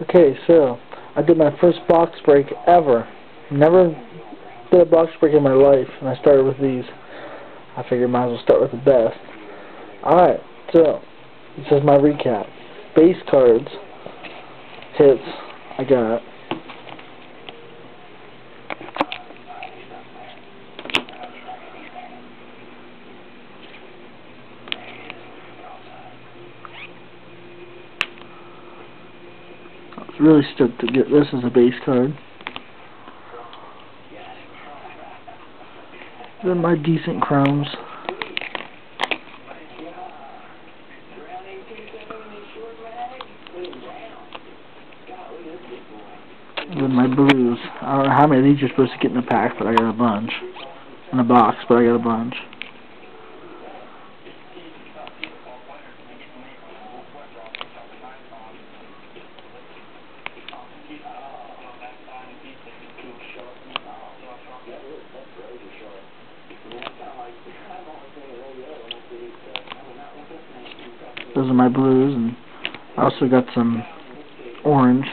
Okay, so I did my first box break ever. Never did a box break in my life, and I started with these. I figured might as well start with the best. Alright, so this is my recap. Base cards, hits, I got I was really stoked to get this as a base card. Then my decent chromes. And then my blues. I don't know how many of these you're supposed to get in a pack, but I got a bunch. In a box, but I got a bunch. Those are my blues, and I also got some orange.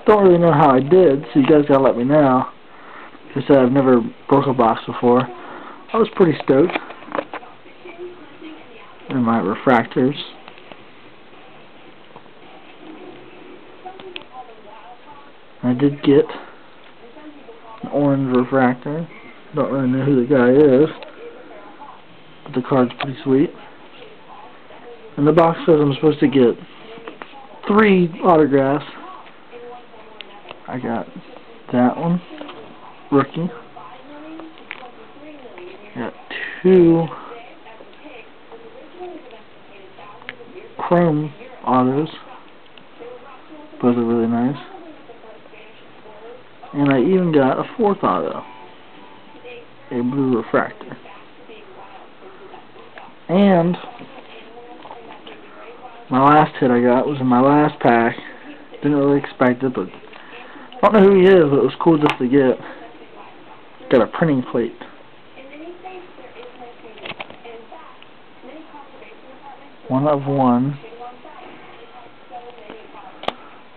Don't really know how I did, so you guys gotta let me know. Like I said, I've never broke a box before. I was pretty stoked. And my refractors. I did get an orange refractor. Don't really know who the guy is, but the card's pretty sweet. And the box says I'm supposed to get 3 autographs. I got that one, rookie. Got 2 chrome autos. Both are really nice. And I even got a 4th auto, a blue refractor. And my last hit I got was in my last pack. Didn't really expect it, but I don't know who he is, but it was cool just to get. Got a printing plate. One of one.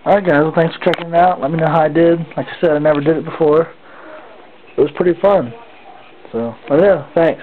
Alright guys, well thanks for checking it out. Let me know how I did. Like I said, I never did it before. It was pretty fun. So, yeah, thanks.